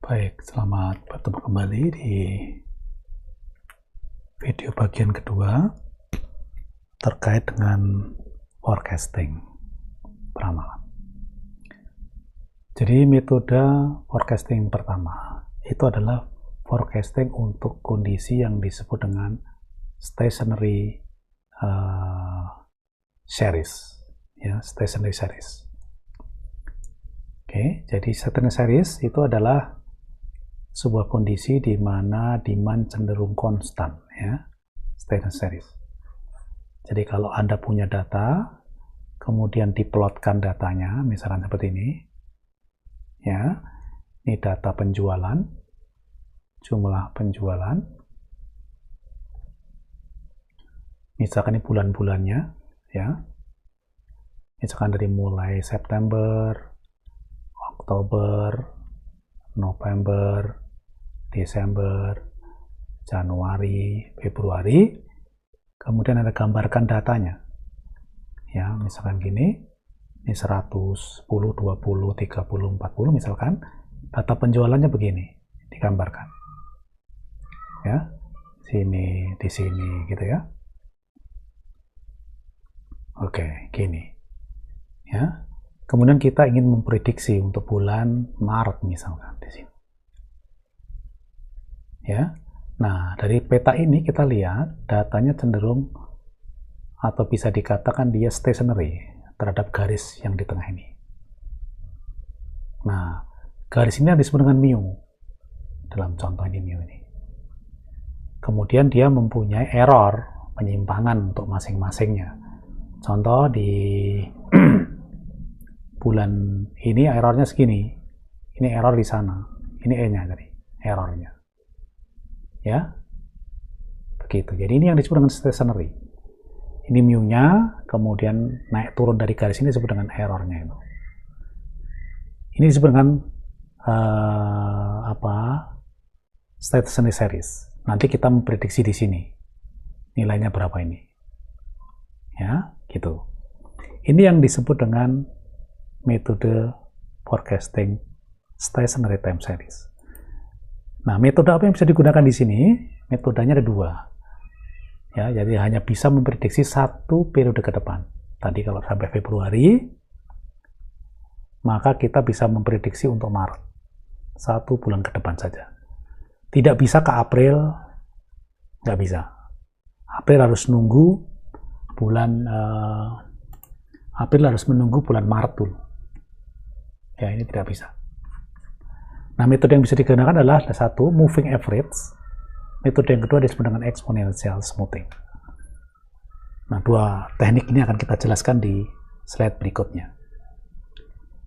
Baik, selamat bertemu kembali di video bagian kedua terkait dengan forecasting peramalan. Jadi metode forecasting pertama itu adalah forecasting untuk kondisi yang disebut dengan stationary series, ya, stationary series. Oke, jadi stationary series itu adalah sebuah kondisi di mana demand cenderung konstan, ya, stationary series. Jadi kalau Anda punya data, kemudian diplotkan datanya, misalkan seperti ini, ya, ini data penjualan, jumlah penjualan, misalkan ini bulan-bulannya, ya, misalkan dari mulai September, Oktober, November, Desember, Januari, Februari, kemudian Anda gambarkan datanya. Ya, misalkan gini, ini 100, 10, 20, 30, 40, misalkan data penjualannya begini, digambarkan. Ya, sini, di sini, gitu ya. Oke, gini. Ya. Kemudian kita ingin memprediksi untuk bulan Maret misalkan di sini. Ya. Nah, dari peta ini kita lihat datanya cenderung atau bisa dikatakan dia stationary terhadap garis yang di tengah ini. Nah, garis ini disebut dengan mu dalam contoh ini, mu ini. Kemudian dia mempunyai error, penyimpangan untuk masing-masingnya. Contoh di bulan ini errornya segini, ini error di sana, ini E-nya tadi, errornya. Ya, begitu. Jadi ini yang disebut dengan stationary. Ini mu-nya, kemudian naik turun dari garis ini disebut dengan errornya itu. Ini disebut dengan stationary series. Nanti kita memprediksi di sini nilainya berapa ini. Ya, gitu. Ini yang disebut dengan metode forecasting stationary time series. Nah, metode apa yang bisa digunakan di sini? Metodenya ada dua. Ya, jadi hanya bisa memprediksi satu periode ke depan. Tadi kalau sampai Februari, maka kita bisa memprediksi untuk Maret. 1 bulan ke depan saja. Tidak bisa ke April, nggak bisa. April harus nunggu bulan April harus menunggu bulan Maret dulu. Ya, ini tidak bisa. Nah, metode yang bisa digunakan adalah satu, moving average. Metode yang kedua disebut dengan exponential smoothing. Nah, dua teknik ini akan kita jelaskan di slide berikutnya.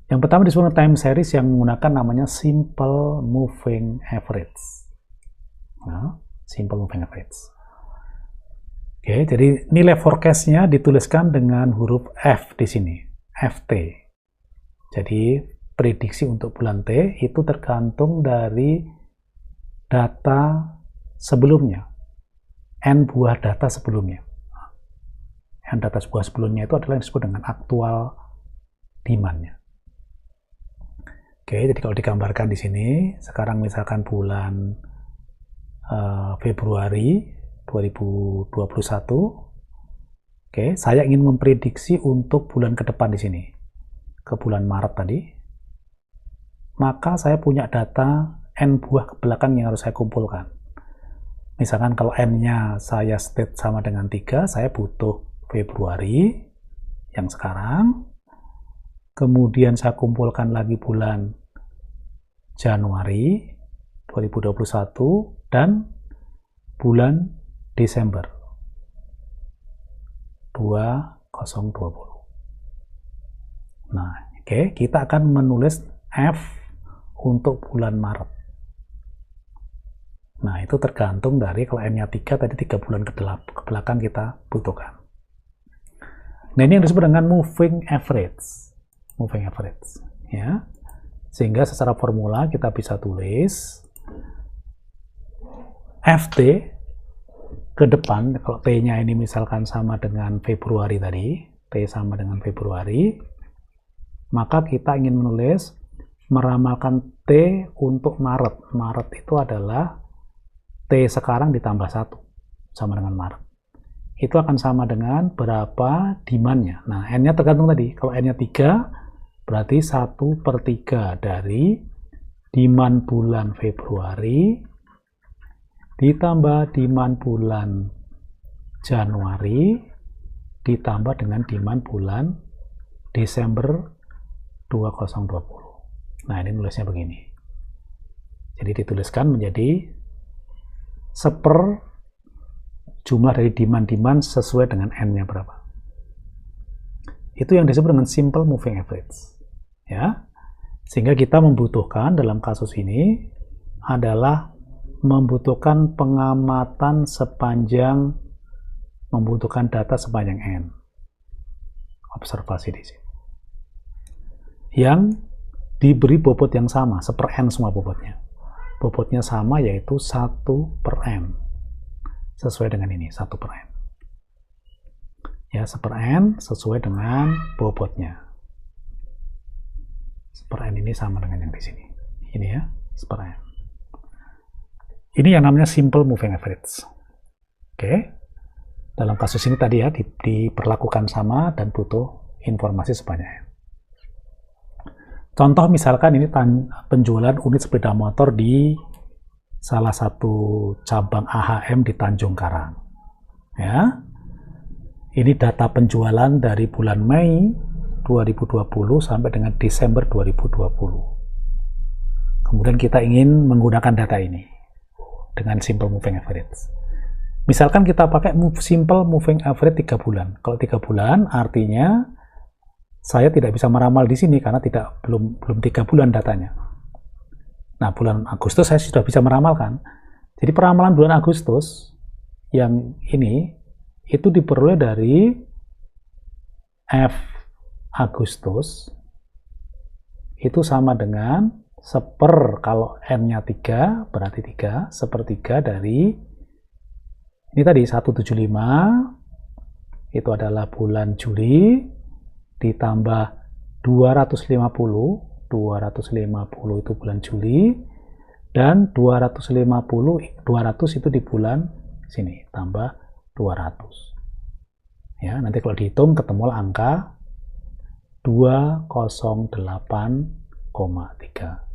Yang pertama disebut time series yang menggunakan namanya simple moving average. Nah, simple moving average. Oke, jadi nilai forecast-nya dituliskan dengan huruf F di sini, FT. Jadi prediksi untuk bulan T itu tergantung dari data sebelumnya, N buah data sebelumnya. N data buah sebelumnya itu adalah yang disebut dengan aktual demand-nya. Oke, jadi kalau digambarkan di sini, sekarang misalkan bulan Februari 2021, oke, saya ingin memprediksi untuk bulan ke depan di sini, ke bulan Maret tadi. Maka saya punya data N buah ke belakang yang harus saya kumpulkan. Misalkan kalau N-nya saya state sama dengan 3, saya butuh Februari yang sekarang. Kemudian saya kumpulkan lagi bulan Januari 2021 dan bulan Desember 2020. Nah, oke, kita akan menulis F untuk bulan Maret. Nah, itu tergantung dari kalau N-nya 3, tadi 3 bulan ke belakang kita butuhkan. Nah, ini yang disebut dengan moving average. Moving average. Ya. Sehingga secara formula kita bisa tulis FT ke depan, kalau T-nya ini misalkan sama dengan Februari tadi, T sama dengan Februari, maka kita ingin menulis meramalkan T untuk Maret. Maret itu adalah T sekarang ditambah 1 sama dengan Maret. Itu akan sama dengan berapa demand-nya. Nah, N-nya tergantung tadi. Kalau N-nya 3, berarti 1/3 dari demand bulan Februari ditambah demand bulan Januari ditambah dengan demand bulan Desember 2020. Nah, ini nulisnya begini. Jadi dituliskan menjadi jumlah dari demand sesuai dengan N-nya berapa. Itu yang disebut dengan simple moving average. Ya. Sehingga kita membutuhkan dalam kasus ini adalah membutuhkan membutuhkan data sepanjang N. Observasi di sini. Yang diberi bobot yang sama, 1/N semua bobotnya. Bobotnya sama yaitu 1/N. Sesuai dengan ini, 1/N. Ya, 1/N sesuai dengan bobotnya. 1/N ini sama dengan yang di sini. Ini ya, 1/N. Ini yang namanya simple moving average. Oke. Dalam kasus ini tadi ya, diperlakukan sama dan butuh informasi sebanyak N. Contoh misalkan ini penjualan unit sepeda motor di salah satu cabang AHM di Tanjung Karang. Ya. Ini data penjualan dari bulan Mei 2020 sampai dengan Desember 2020. Kemudian kita ingin menggunakan data ini dengan simple moving average. Misalkan kita pakai simple moving average 3 bulan. Kalau 3 bulan artinya saya tidak bisa meramal di sini karena belum 3 bulan datanya. Nah, bulan Agustus saya sudah bisa meramalkan. Jadi peramalan bulan Agustus yang ini itu diperoleh dari F Agustus itu sama dengan kalau N-nya 3 berarti 3, 1/3 dari ini tadi 175 itu adalah bulan Juli ditambah 250 itu bulan Juli dan 200 itu di bulan sini tambah 200. Ya, nanti kalau dihitung ketemu angka 208,3.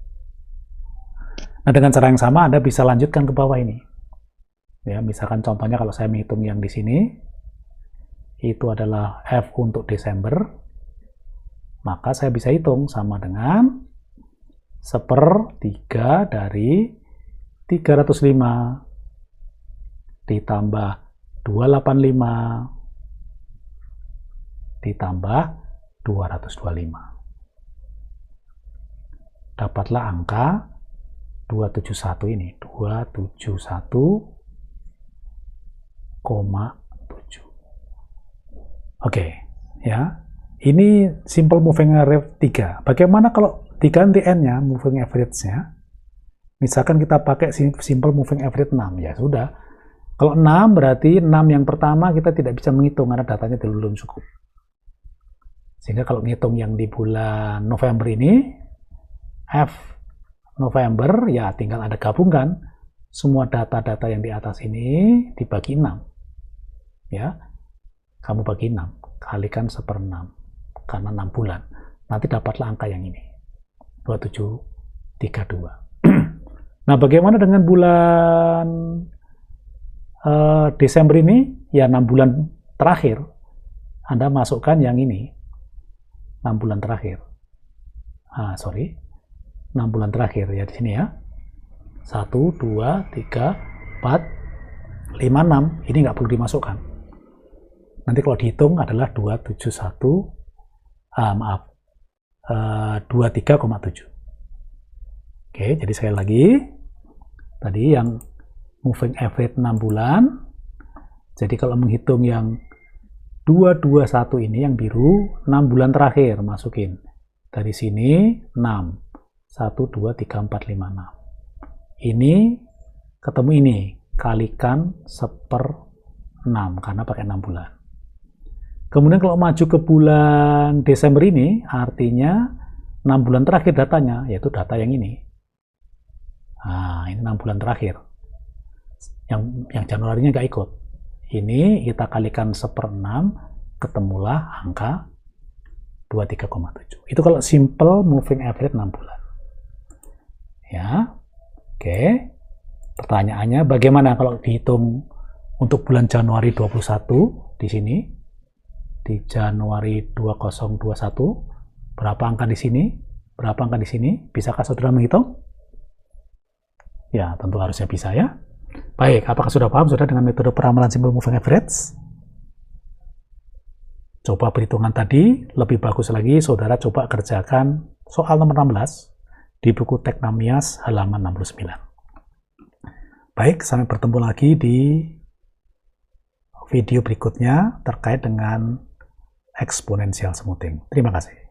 Nah, dengan cara yang sama Anda bisa lanjutkan ke bawah ini. Ya, misalkan contohnya kalau saya menghitung yang di sini itu adalah F untuk Desember, maka saya bisa hitung sama dengan 1/3 dari 305 ditambah 285 ditambah 225. Dapatlah angka 271 ini, 271,7. Oke, ya. Ini simple moving average 3. Bagaimana kalau diganti N-nya, moving average-nya? Misalkan kita pakai simple moving average 6, ya sudah. Kalau 6 berarti 6 yang pertama kita tidak bisa menghitung karena datanya belum cukup. Sehingga kalau ngitung yang di bulan November ini, F November, ya tinggal Anda gabungkan semua data-data yang di atas ini dibagi 6. Ya, kamu bagi 6, kalikan 1/6, karena 6 bulan. Nanti dapatlah angka yang ini, 2732. Nah, bagaimana dengan bulan Desember ini? Ya, 6 bulan terakhir. Anda masukkan yang ini, 6 bulan terakhir. 6 bulan terakhir ya di sini ya. 1, 2, 3, 4, 5, 6. Ini nggak perlu dimasukkan. Nanti kalau dihitung adalah 23,7. Oke, jadi sekali lagi tadi yang moving average 6 bulan. Jadi kalau menghitung yang 221 ini yang biru 6 bulan terakhir masukin. Dari sini 6. 1, 2, 3, 4, 5, 6. Ini ketemu ini, kalikan 1/6 karena pakai 6 bulan. Kemudian kalau maju ke bulan Desember ini, artinya 6 bulan terakhir datanya, yaitu data yang ini. Nah, ini 6 bulan terakhir. Yang Januarinya nggak ikut. Ini kita kalikan 1/6, ketemulah angka 23,7. Itu kalau simple moving average 6 bulan. Ya, oke. Pertanyaannya, bagaimana kalau dihitung untuk bulan Januari 21 di sini? Di Januari 2021, berapa angka di sini? Berapa angka di sini? Bisakah saudara menghitung? Ya, tentu harusnya bisa ya. Baik, apakah sudah paham saudara dengan metode peramalan simple moving average? Coba perhitungan tadi, lebih bagus lagi saudara coba kerjakan soal nomor 16 di buku Teknamias halaman 69. Baik, sampai bertemu lagi di video berikutnya terkait dengan exponential smoothing. Terima kasih.